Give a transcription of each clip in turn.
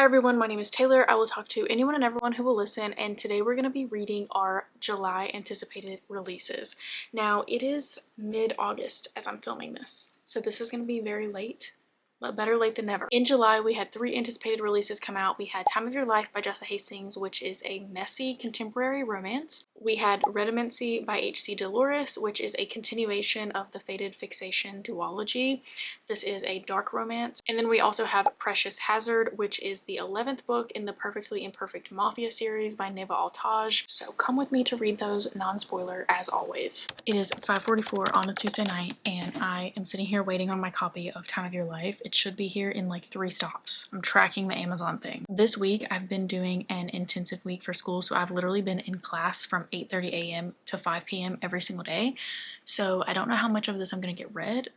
everyone, my name is Taylor. I will talk to anyone and everyone who will listen, and today we're going to be reading our July anticipated releases. Now, it is mid-August as I'm filming this, so this is going to be very late, but better late than never. In July, we had 3 anticipated releases come out. We had Time of Your Life by Jessa Hastings, which is a messy contemporary romance. We had Redamancy by H.C. Dolores, which is a continuation of the Fated Fixation duology. This is a dark romance. And then we also have Precious Hazard, which is the 11th book in the Perfectly Imperfect Mafia series by Neva Altaj. So come with me to read those, non-spoiler as always. It is 5:44 on a Tuesday night, and I am sitting here waiting on my copy of Time of Your Life. It should be here in like 3 stops. I'm tracking the Amazon thing. This week, I've been doing an intensive week for school, so I've literally been in class from 8:30 a.m. to 5 p.m. every single day. So I don't know how much of this I'm gonna get read.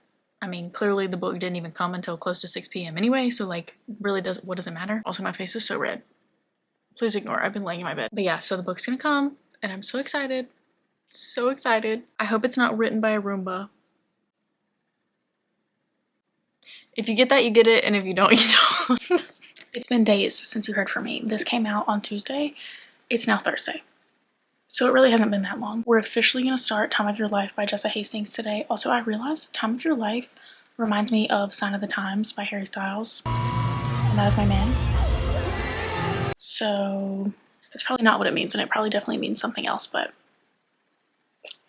I mean, clearly the book didn't even come until close to 6 p.m. anyway, so like, really what does it matter? Also, my face is so red. Please ignore, I've been laying in my bed. But yeah, so the book's gonna come, and I'm so excited. So excited. I hope it's not written by a Roomba. If you get that, you get it, and if you don't, you don't. It's been days since you heard from me. This came out on Tuesday. It's now Thursday. So it really hasn't been that long. We're officially going to start Time of Your Life by Jessa Hastings today. Also, I realized Time of Your Life reminds me of Sign of the Times by Harry Styles. And that is my man. So that's probably not what it means, and it probably definitely means something else, but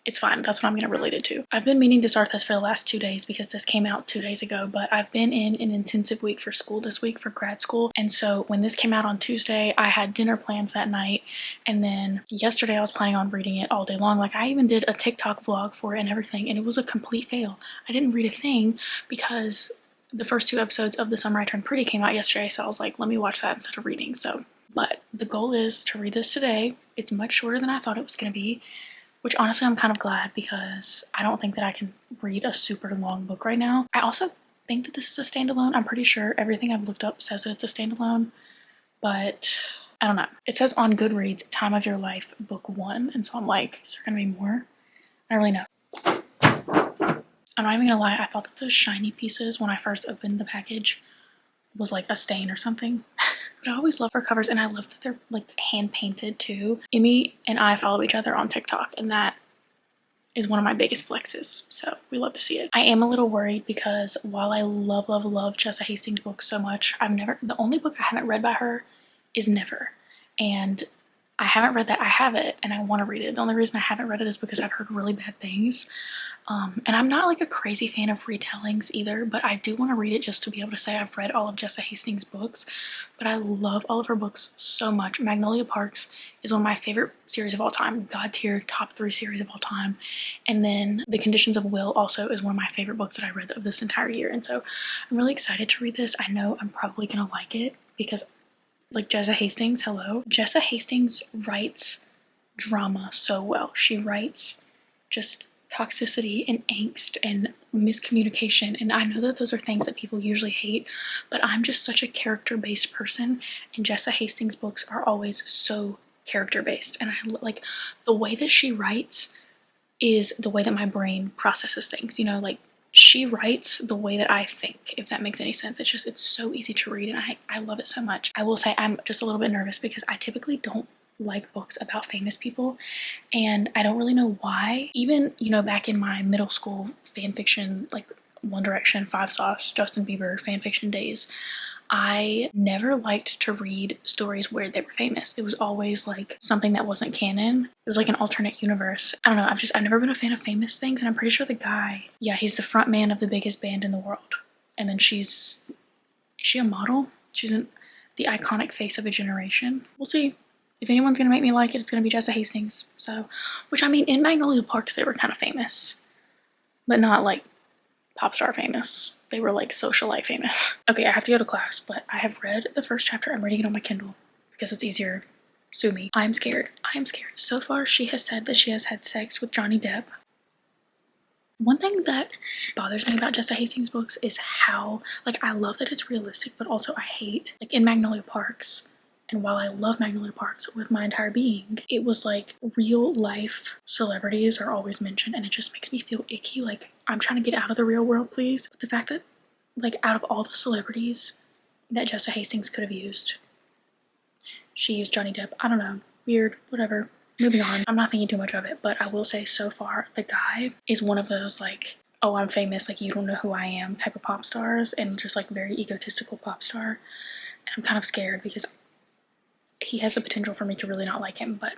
it's fine. That's what I'm going to relate it to. I've been meaning to start this for the last 2 days because this came out 2 days ago, but I've been in an intensive week for school this week for grad school. And so when this came out on Tuesday, I had dinner plans that night. And then yesterday I was planning on reading it all day long. Like, I even did a TikTok vlog for it and everything, and it was a complete fail. I didn't read a thing because the first 2 episodes of The Summer I Turned Pretty came out yesterday. So I was like, let me watch that instead of reading. But the goal is to read this today. It's much shorter than I thought it was going to be, which honestly I'm kind of glad because I don't think that I can read a super long book right now. I also think that this is a standalone. I'm pretty sure everything I've looked up says that it's a standalone, but I don't know. It says on Goodreads, Time of Your Life, book 1, and so I'm like, is there gonna be more? I don't really know. I'm not even gonna lie, I thought that those shiny pieces when I first opened the package was like a stain or something. But I always love her covers, and I love that they're like hand painted too. Emmy and I follow each other on TikTok, and that is one of my biggest flexes, so we love to see it. I am a little worried because while I love Jessa Hastings books so much, the only book I haven't read by her is Never, and I haven't read that. I have it and I want to read it. The only reason I haven't read it is because I've heard really bad things. And I'm not like a crazy fan of retellings either, but I do want to read it just to be able to say I've read all of Jessa Hastings' books. But I love all of her books so much. Magnolia Parks is one of my favorite series of all time, God tier, top 3 series of all time. And then The Conditions of Will also is one of my favorite books that I read of this entire year. And so I'm really excited to read this. I know I'm probably gonna like it because, like, Jessa Hastings, hello. Jessa Hastings writes drama so well. She writes just toxicity and angst and miscommunication, and I know that those are things that people usually hate, but I'm just such a character-based person, and Jessa Hastings' books are always so character-based, and I like the way that she writes is the way that my brain processes things, you know, like she writes the way that I think, if that makes any sense. It's so easy to read, and I love it so much. I will say I'm just a little bit nervous because I typically don't like books about famous people, and I don't really know why. Even, you know, back in my middle school fan fiction, like One Direction, Five Sauce, Justin Bieber fan fiction days, I never liked to read stories where they were famous. It was always like something that wasn't canon. It was like an alternate universe. I don't know, I've never been a fan of famous things, and I'm pretty sure the guy, yeah, he's the front man of the biggest band in the world. And then is she a model? She's the iconic face of a generation. We'll see. If anyone's gonna make me like it, it's gonna be Jessa Hastings. So, which I mean, in Magnolia Parks, they were kind of famous, but not like pop star famous. They were like socialite famous. Okay, I have to go to class, but I have read the first chapter. I'm reading it on my Kindle because it's easier. Sue me. I'm scared. I am scared. So far, she has said that she has had sex with Johnny Depp. One thing that bothers me about Jessa Hastings' books is how, like, I love that it's realistic, but also I hate, like, in Magnolia Parks, and while I love Magnolia Parks with my entire being, it was like real life celebrities are always mentioned, and it just makes me feel icky. Like, I'm trying to get out of the real world, please. But the fact that, like, out of all the celebrities that Jessa Hastings could have used, she used Johnny Depp. I don't know. Weird. Whatever. Moving on. I'm not thinking too much of it, but I will say so far, the guy is one of those like, oh, I'm famous, like you don't know who I am type of pop stars, and just like very egotistical pop star. And I'm kind of scared because he has the potential for me to really not like him, but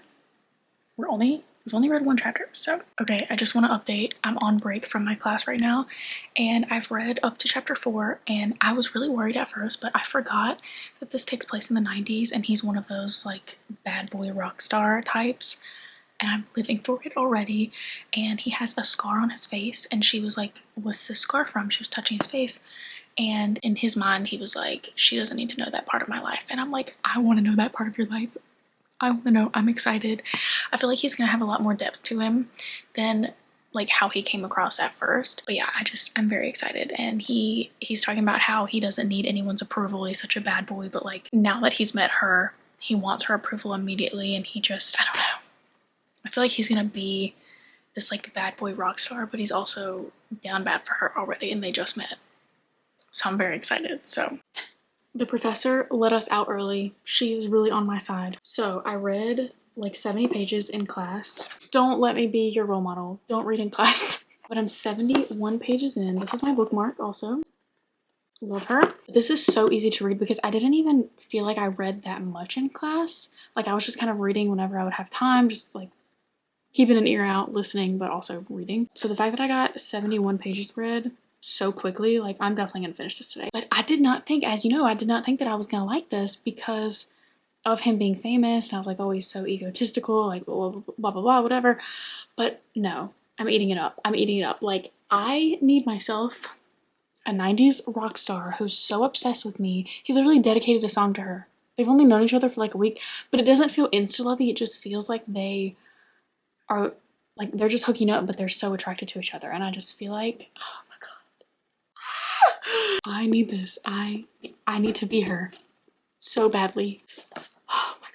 we've only read one chapter. So okay, I just want to update. I'm on break from my class right now, and I've read up to chapter 4, and I was really worried at first, but I forgot that this takes place in the 90s, and he's one of those like bad boy rock star types, and I'm living for it already. And he has a scar on his face, and she was like, what's this scar from? She was touching his face, and in his mind he was like, she doesn't need to know that part of my life. And I'm like, I want to know that part of your life. I want to know. I'm excited. I feel like he's gonna have a lot more depth to him than like how he came across at first. But yeah, I'm very excited. And he's talking about how he doesn't need anyone's approval. He's such a bad boy, but like now that he's met her, he wants her approval immediately. And he just, I don't know. I feel like he's gonna be this like bad boy rock star, but he's also down bad for her already, and they just met. So I'm very excited. So the professor let us out early. She is really on my side. So I read like 70 pages in class. Don't let me be your role model. Don't read in class. But I'm 71 pages in. This is my bookmark also. Love her. This is so easy to read because I didn't even feel like I read that much in class. Like I was just kind of reading whenever I would have time, just like keeping an ear out, listening, but also reading. So the fact that I got 71 pages read so quickly, like I'm definitely gonna finish this today. But I did not think, as you know, I did not think that I was gonna like this because of him being famous. And I was like, oh, he's so egotistical, like blah, blah, blah, blah, blah, whatever. But no, I'm eating it up. I'm eating it up. Like I need myself a 90s rock star who's so obsessed with me. He literally dedicated a song to her. They've only known each other for like a week, but it doesn't feel insta-lovey. It just feels like they are, like they're just hooking up, but they're so attracted to each other. And I just feel like, oh my God. I need this. I need to be her so badly. Oh my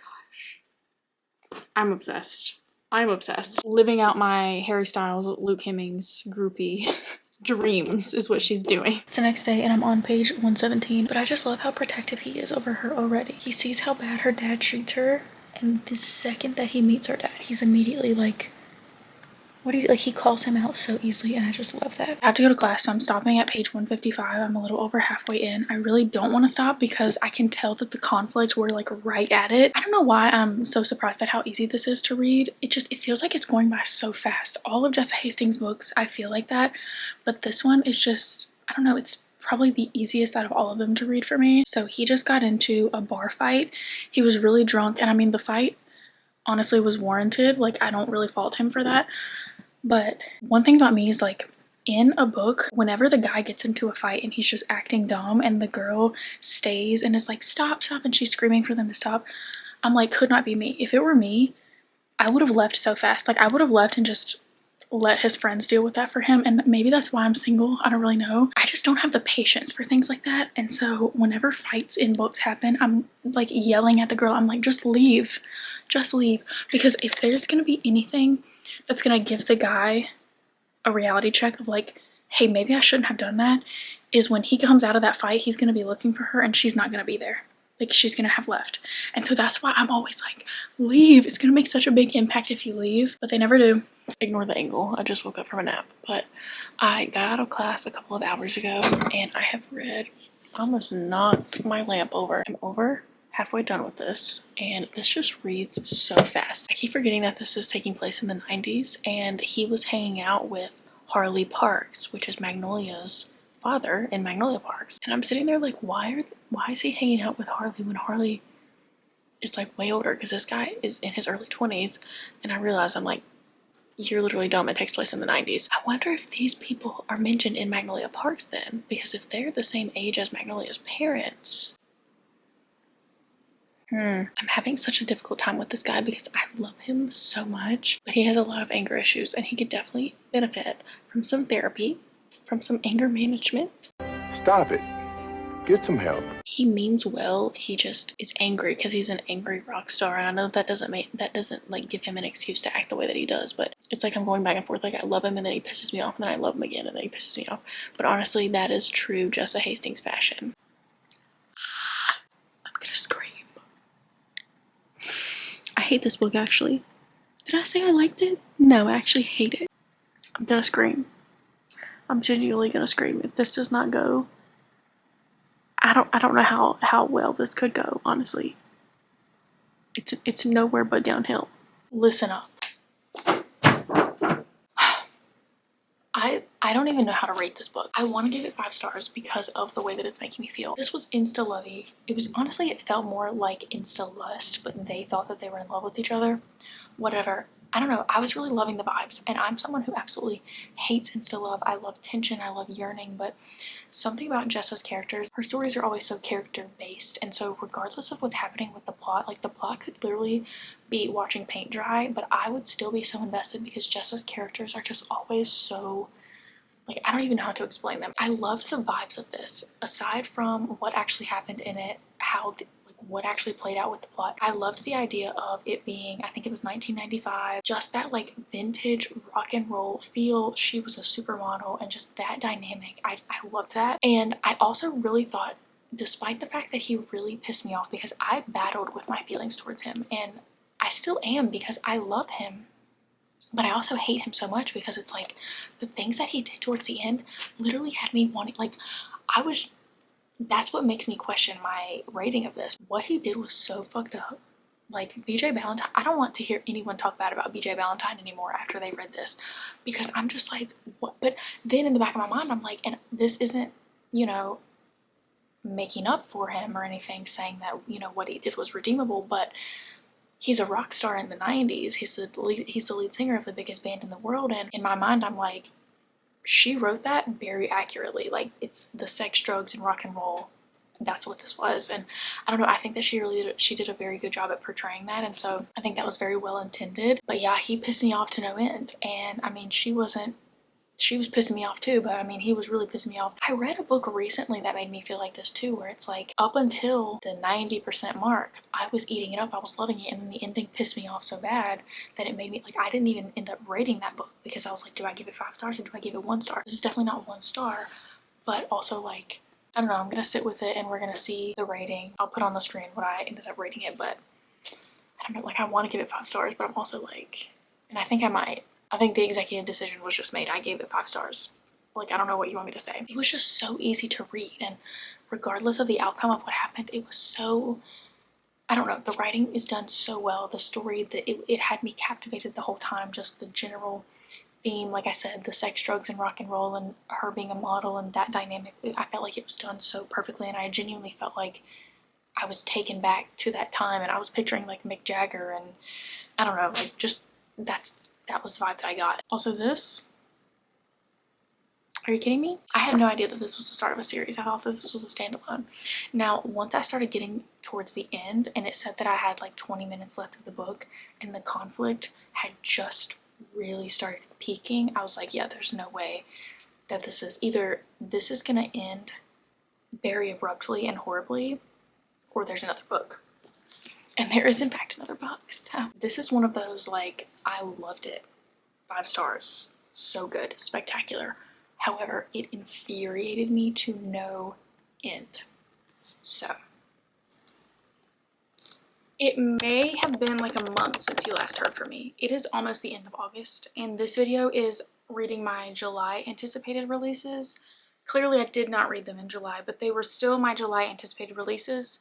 gosh. I'm obsessed. I'm obsessed. Living out my Harry Styles, Luke Hemmings groupie dreams is what she's doing. It's the next day and I'm on page 117, but I just love how protective he is over her already. He sees how bad her dad treats her, and the second that he meets her dad, he's immediately like, what do you, like he calls him out so easily, and I just love that. I have to go to class, so I'm stopping at page 155. I'm a little over halfway in. I really don't want to stop because I can tell that the conflict, we're like right at it. I don't know why I'm so surprised at how easy this is to read. It feels like it's going by so fast. All of Jessa Hastings' books, I feel like that, but this one is just, I don't know, it's probably the easiest out of all of them to read for me. So he just got into a bar fight. He was really drunk, and I mean the fight honestly was warranted. Like I don't really fault him for that. But one thing about me is like in a book, whenever the guy gets into a fight and he's just acting dumb and the girl stays and is like, stop, stop, and she's screaming for them to stop, I'm like, could not be me. If it were me, I would have left so fast. Like I would have left and just let his friends deal with that for him. And maybe that's why I'm single. I don't really know. I just don't have the patience for things like that. And so whenever fights in books happen, I'm like yelling at the girl. I'm like, just leave. Just leave. Because if there's going to be anything that's gonna give the guy a reality check of like, hey, maybe I shouldn't have done that, is when he comes out of that fight, he's gonna be looking for her and she's not gonna be there. Like she's gonna have left. And so that's why I'm always like, leave. It's gonna make such a big impact if you leave, but they never do. Ignore the angle. I just woke up from a nap, but I got out of class a couple of hours ago and I have read, almost knocked my lamp over. I'm over halfway done with this, and this just reads so fast. I keep forgetting that this is taking place in the 90s, and he was hanging out with Harley Parks, which is Magnolia's father in Magnolia Parks. And I'm sitting there like, why is he hanging out with Harley when Harley is like way older? Because this guy is in his early 20s, and I realize I'm like, you're literally dumb. It takes place in the 90s. I wonder if these people are mentioned in Magnolia Parks then, because if they're the same age as Magnolia's parents. I'm having such a difficult time with this guy because I love him so much, but he has a lot of anger issues and he could definitely benefit from some therapy, from some anger management. Stop it. Get some help. He means well. He just is angry because he's an angry rock star, and I know that doesn't like give him an excuse to act the way that he does, but it's like I'm going back and forth. Like I love him and then he pisses me off, and then I love him again and then he pisses me off. But honestly, that is true Jessa Hastings fashion. I'm gonna scream. hate this book, actually. Did I say I liked it? No, I actually hate it. I'm gonna scream. I'm genuinely gonna scream if this does not go. I don't know how well this could go, honestly. It's nowhere but downhill. Listen up. I don't even know how to rate this book. I want to give it 5 stars because of the way that it's making me feel. This was insta-lovey. It was, honestly, it felt more like insta-lust, but they thought that they were in love with each other. Whatever. I don't know. I was really loving the vibes, and I'm someone who absolutely hates insta-love. I love tension. I love yearning, but something about Jessa's characters, her stories are always so character-based, and so regardless of what's happening with the plot, like the plot could literally be watching paint dry, but I would still be so invested because Jessa's characters are just always so, like, I don't even know how to explain them. I loved the vibes of this. Aside from what actually happened in it, what actually played out with the plot, I loved the idea of it being, I think it was 1995, just that like vintage rock and roll feel. She was a supermodel and just that dynamic. I loved that. And I also really thought, despite the fact that he really pissed me off, because I battled with my feelings towards him, and I still am because I love him, but I also hate him so much because it's like the things that he did towards the end literally had me wanting, like, that's what makes me question my rating of this. What he did was so fucked up. Like, BJ Valentine, I don't want to hear anyone talk bad about BJ Valentine anymore after they read this, because I'm just like, what? But then in the back of my mind, I'm like, and this isn't, you know, making up for him or anything, saying that, you know, what he did was redeemable, but he's a rock star in the 90s. He's the lead singer of the biggest band in the world, and in my mind, I'm like, she wrote that very accurately. Like, it's the sex, drugs, and rock and roll. That's what this was. And I don't know, I think that she did a very good job at portraying that, and so I think that was very well intended. But yeah, he pissed me off to no end. And I mean, she was pissing me off too, but I mean, he was really pissing me off. I read a book recently that made me feel like this too, where it's like, up until the 90% mark, I was eating it up, I was loving it, and then the ending pissed me off so bad that it made me, like, I didn't even end up rating that book, because I was like, do I give it 5 stars or do I give it 1 star? This is definitely not 1 star, but also, like, I don't know, I'm gonna sit with it and we're gonna see the rating. I'll put on the screen what I ended up rating it, but I don't know, like, I want to give it 5 stars, but I'm also like, and I think I might. I think the executive decision was just made. I gave it 5 stars. Like, I don't know what you want me to say. It was just so easy to read, and regardless of the outcome of what happened, it was so, I don't know, the writing is done so well. The story, it had me captivated the whole time. Just the general theme, like I said, the sex, drugs, and rock and roll, and her being a model, and that dynamic, I felt like it was done so perfectly, and I genuinely felt like I was taken back to that time, and I was picturing like Mick Jagger, and I don't know, like, just that was the vibe that I got. Also, this, are you kidding me? I had no idea that this was the start of a series. I thought that this was a standalone. Now, once I started getting towards the end, and it said that I had like 20 minutes left of the book, and the conflict had just really started peaking, I was like, yeah, there's no way that this is gonna end very abruptly and horribly, or there's another book. And there is, in fact, another book. So this is one of those, like, I loved it. 5 stars. So good. Spectacular. However, it infuriated me to no end. So it may have been like a month since you last heard from me. It is almost the end of August, and this video is reading my July anticipated releases. Clearly, I did not read them in July, but they were still my July anticipated releases.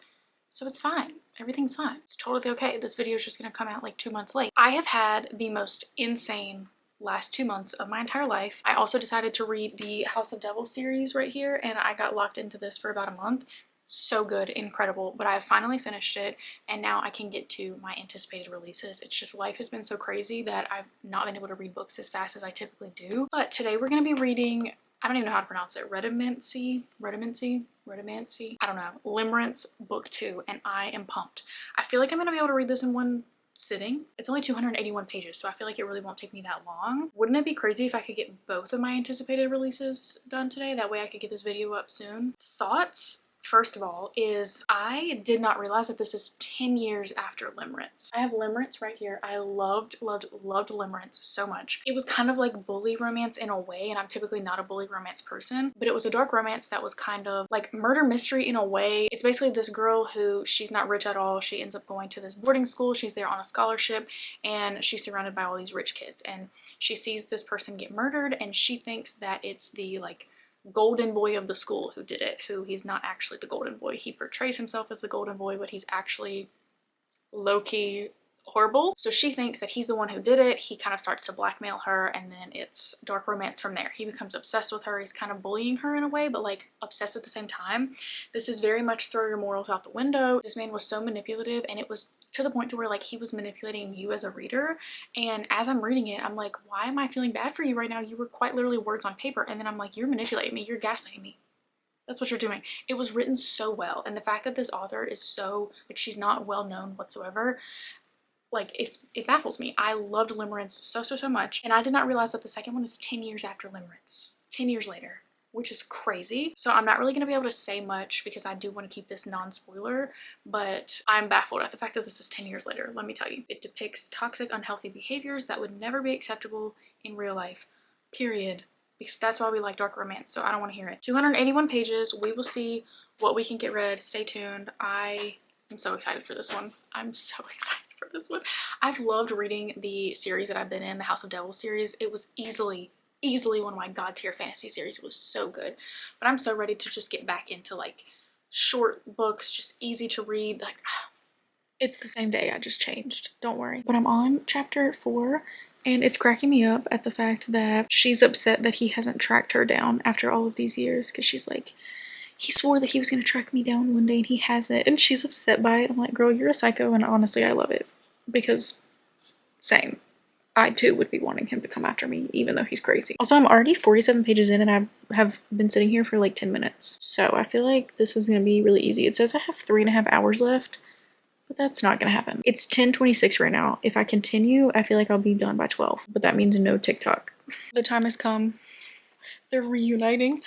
So it's fine. Everything's fine. It's totally okay. This video is just going to come out like 2 months late. I have had the most insane last 2 months of my entire life. I also decided to read the House of Devils series right here, and I got locked into this for about a month. So good, incredible, but I have finally finished it, and now I can get to my anticipated releases. It's just, life has been so crazy that I've not been able to read books as fast as I typically do. But today we're going to be reading, I don't even know how to pronounce it, redamancy, I don't know, Limerence book 2, and I am pumped. I feel like I'm gonna be able to read this in one sitting. It's only 281 pages, so I feel like it really won't take me that long. Wouldn't it be crazy if I could get both of my anticipated releases done today? That way I could get this video up soon. Thoughts first of all, is I did not realize that this is 10 years after Limerence. I have Limerence right here. I loved Limerence so much. It was kind of like bully romance in a way, and I'm typically not a bully romance person, but it was a dark romance that was kind of like murder mystery in a way. It's basically this girl who, she's not rich at all. She ends up going to this boarding school. She's there on a scholarship, and she's surrounded by all these rich kids, and she sees this person get murdered, and she thinks that it's the like golden boy of the school who did it, who he's not actually the golden boy. He portrays himself as the golden boy, but he's actually low-key horrible. So she thinks that he's the one who did it. He kind of starts to blackmail her, and then it's dark romance from there. He becomes obsessed with her. He's kind of bullying her in a way, but like obsessed at the same time. This is very much throw your morals out the window. This man was so manipulative, and it was to the point to where like he was manipulating you as a reader. And as I'm reading it, I'm like, why am I feeling bad for you right now? You were quite literally words on paper. And then I'm like, you're manipulating me. You're gaslighting me. That's what you're doing. It was written so well. And the fact that this author is so, like, she's not well known whatsoever, like, it baffles me. I loved Limerence so much. And I did not realize that the second one is 10 years after Limerence. 10 years later, which is crazy. So I'm not really going to be able to say much because I do want to keep this non-spoiler, but I'm baffled at the fact that this is 10 years later. Let me tell you. It depicts toxic, unhealthy behaviors that would never be acceptable in real life, period. Because that's why we like dark romance, so I don't want to hear it. 281 pages. We will see what we can get read. Stay tuned. I am so excited for this one. I'm so excited for this one. I've loved reading the series that I've been in, the House of Devils series. It was easily one of my god tier fantasy series. It was so good. But I'm so ready to just get back into like short books, just easy to read. Like, it's the same day, I just changed. Don't worry. But I'm on chapter 4. And it's cracking me up at the fact that she's upset that he hasn't tracked her down after all of these years, because she's like, he swore that he was going to track me down one day and he hasn't, and she's upset by it. I'm like, girl, you're a psycho, and honestly, I love it, because same. I too would be wanting him to come after me, even though he's crazy. Also, I'm already 47 pages in, and I have been sitting here for like 10 minutes. So I feel like this is going to be really easy. It says I have 3.5 hours left, but that's not gonna happen. It's 10:26 right now. If I continue, I feel like I'll be done by 12, but that means no TikTok. The time has come. They're reuniting.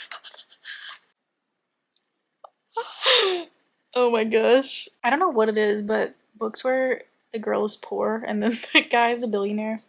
Oh my gosh. I don't know what it is, but books where the girl is poor and then the guy is a billionaire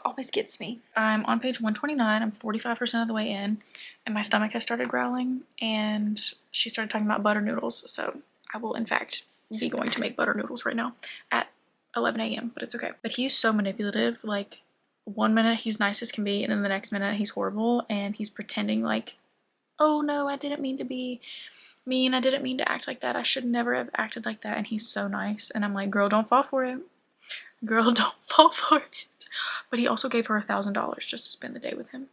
always gets me. I'm on page 129. I'm 45% of the way in, and my stomach has started growling, and she started talking about butter noodles, so I will in fact be going to make butter noodles right now at 11 a.m. but it's okay. But he's so manipulative. Like, one minute he's nice as can be, and then the next minute he's horrible, and he's pretending like, oh no, I didn't mean to be mean. I didn't mean to act like that. I should never have acted like that. And he's so nice. And I'm like, girl, don't fall for it. Girl, don't fall for it. But he also gave her $1,000 just to spend the day with him.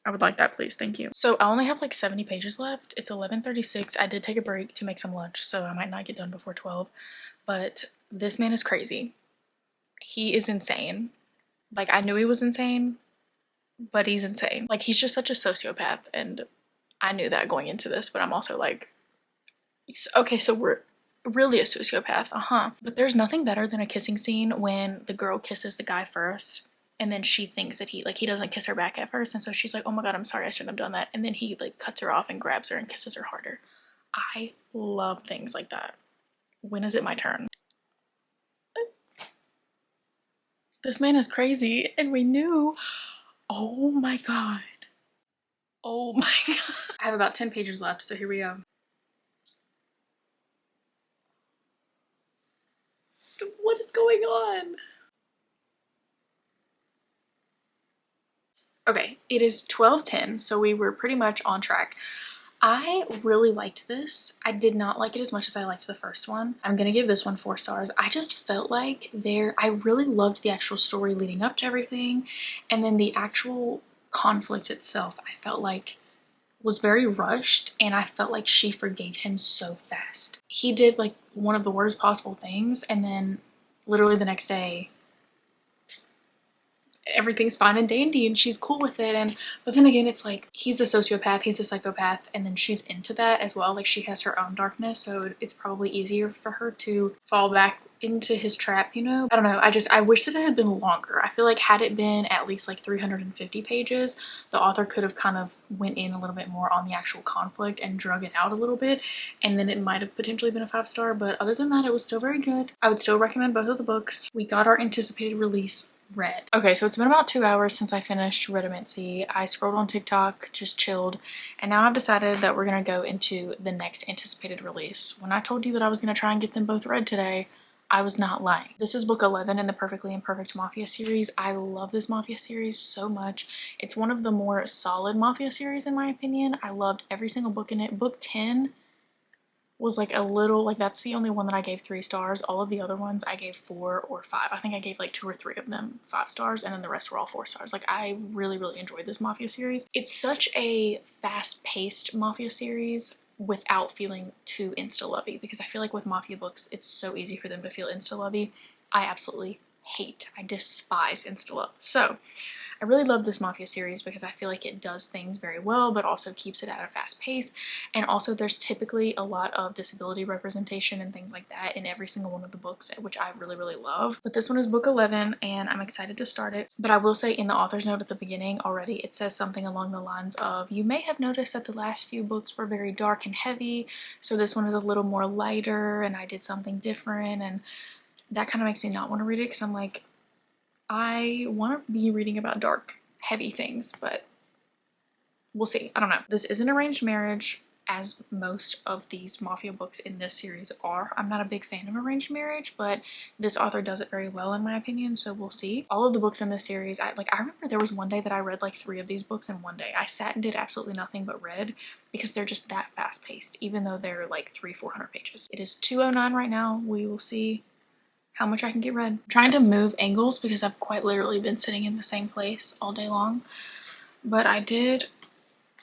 I would like that, please. Thank you. So I only have like 70 pages left. It's 11:36. I did take a break to make some lunch, so I might not get done before 12. But this man is crazy. He is insane. Like, I knew he was insane, but he's insane. Like, he's just such a sociopath, and I knew that going into this, but I'm also like, okay, so we're really a sociopath, But there's nothing better than a kissing scene when the girl kisses the guy first, and then she thinks that he doesn't kiss her back at first, and so she's like, oh my god, I'm sorry, I shouldn't have done that, and then he like cuts her off and grabs her and kisses her harder. I love things like that. When is it my turn? This man is crazy, and we knew. Oh my god. Oh my god. I have about 10 pages left, so here we go. What is going on? Okay, it is 12:10, so we were pretty much on track. I really liked this. I did not like it as much as I liked the first one. I'm gonna give this one 4 stars. I just felt like I really loved the actual story leading up to everything, and then the actual conflict itself, I felt like was very rushed, and I felt like she forgave him so fast. He did like one of the worst possible things, and then literally the next day everything's fine and dandy and she's cool with it. But then again, it's like he's a sociopath, he's a psychopath, and then she's into that as well. Like she has her own darkness, so it's probably easier for her to fall back into his trap, you know? I don't know, I wish that it had been longer. I feel like had it been at least like 350 pages, the author could have kind of went in a little bit more on the actual conflict and drug it out a little bit, and then it might have potentially been a 5-star, but other than that, it was still very good. I would still recommend both of the books. We got our anticipated release read. Okay, so it's been about 2 hours since I finished Redamancy. I scrolled on TikTok, just chilled, and now I've decided that we're gonna go into the next anticipated release. When I told you that I was gonna try and get them both read today, I was not lying. This is book 11 in the Perfectly Imperfect Mafia series. I love this Mafia series so much. It's one of the more solid Mafia series in my opinion. I loved every single book in it. Book 10 was like a little, like that's the only one that I gave 3 stars. All of the other ones I gave 4 or 5. I think I gave like 2 or 3 of them 5 stars, and then the rest were all 4 stars. Like I really enjoyed this Mafia series. It's such a fast-paced Mafia series without feeling too insta-lovey, because I feel like with Mafia books it's so easy for them to feel insta-lovey. I absolutely I despise insta-love. So I really love this Mafia series because I feel like it does things very well, but also keeps it at a fast pace. And also there's typically a lot of disability representation and things like that in every single one of the books, which I really love. But this one is book 11 and I'm excited to start it. But I will say in the author's note at the beginning already, it says something along the lines of, you may have noticed that the last few books were very dark and heavy, so this one is a little more lighter and I did something different. And that kind of makes me not want to read it, because I'm like, I want to be reading about dark, heavy things, but we'll see. I don't know. This is an arranged marriage, as most of these Mafia books in this series are. I'm not a big fan of arranged marriage, but this author does it very well in my opinion, so we'll see. All of the books in this series, I remember there was one day that I read like 3 of these books in one day. I sat and did absolutely nothing but read, because they're just that fast paced, even though they're like 300-400 pages. It is 2:09 right now. We will see how much I can get read. I'm trying to move angles because I've quite literally been sitting in the same place all day long. But I did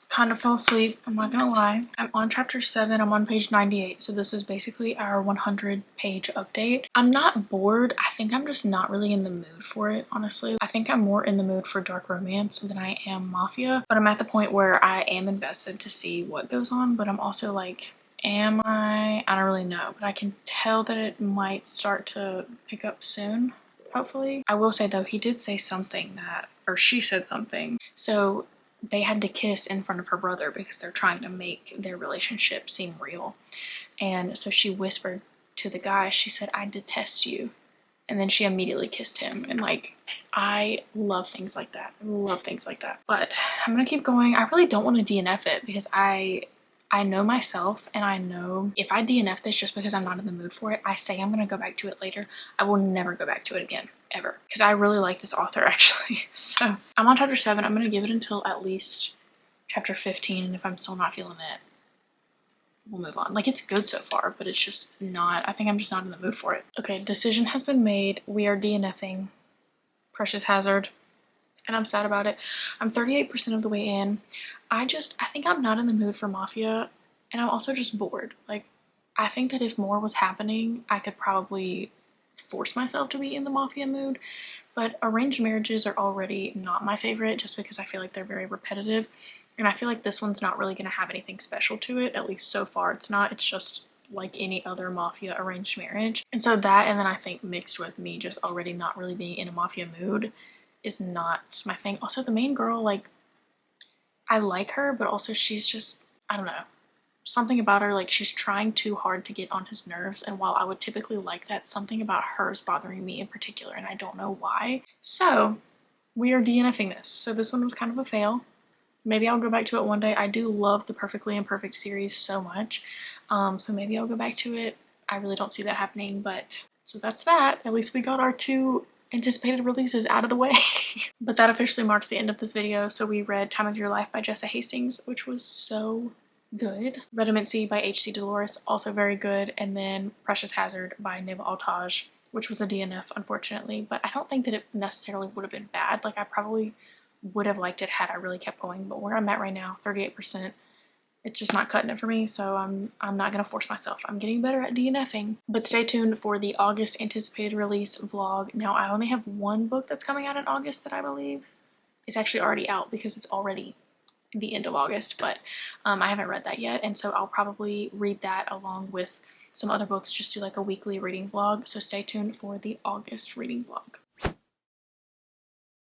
kind of fall asleep, I'm not gonna lie. I'm on chapter 7, I'm on page 98, so this is basically our 100-page update. I'm not bored, I think I'm just not really in the mood for it, honestly. I think I'm more in the mood for dark romance than I am Mafia, but I'm at the point where I am invested to see what goes on, but I'm also like, am I? I don't really know, but I can tell that it might start to pick up soon, hopefully. I will say though, he did say something that, or she said something. So they had to kiss in front of her brother because they're trying to make their relationship seem real. And so she whispered to the guy, she said, "I detest you." And then she immediately kissed him. And like, I love things like that. I love things like that. But I'm gonna keep going. I really don't want to DNF it because I know myself, and I know if I DNF this just because I'm not in the mood for it, I say I'm gonna go back to it later, I will never go back to it again, ever. Because I really like this author actually. So I'm on chapter 7, I'm gonna give it until at least chapter 15, and if I'm still not feeling it, we'll move on. Like, it's good so far, but it's just not, I think I'm just not in the mood for it. Okay, decision has been made. We are DNFing Precious Hazard, and I'm sad about it. I'm 38% of the way in. I think I'm not in the mood for Mafia, and I'm also just bored. Like, I think that if more was happening, I could probably force myself to be in the Mafia mood, but arranged marriages are already not my favorite just because I feel like they're very repetitive, and I feel like this one's not really going to have anything special to it, at least so far it's not. It's just like any other Mafia arranged marriage. And so that, and then I think mixed with me just already not really being in a Mafia mood, is not my thing. Also, the main girl, like, I like her, but also she's just, I don't know, something about her, like, she's trying too hard to get on his nerves, and while I would typically like that, something about her is bothering me in particular, and I don't know why. So we are DNFing this. So this one was kind of a fail. Maybe I'll go back to it one day. I do love the Perfectly Imperfect series so much, so maybe I'll go back to it. I really don't see that happening, but so that's that. At least we got our 2 anticipated releases out of the way. But that officially marks the end of this video. So we read Time of Your Life by Jessa Hastings, which was so good. Redamancy by H.C. Dolores, also very good. And then Precious Hazard by Neva Altaj, which was a DNF, unfortunately. But I don't think that it necessarily would have been bad. Like, I probably would have liked it had I really kept going. But where I'm at right now, 38%, It's just not cutting it for me, so I'm not gonna force myself. I'm getting better at DNFing. But stay tuned for the August anticipated release vlog. Now, I only have one book that's coming out in August that I believe. It's actually already out because it's already the end of August, but I haven't read that yet, and so I'll probably read that along with some other books, just do like a weekly reading vlog. So stay tuned for the August reading vlog.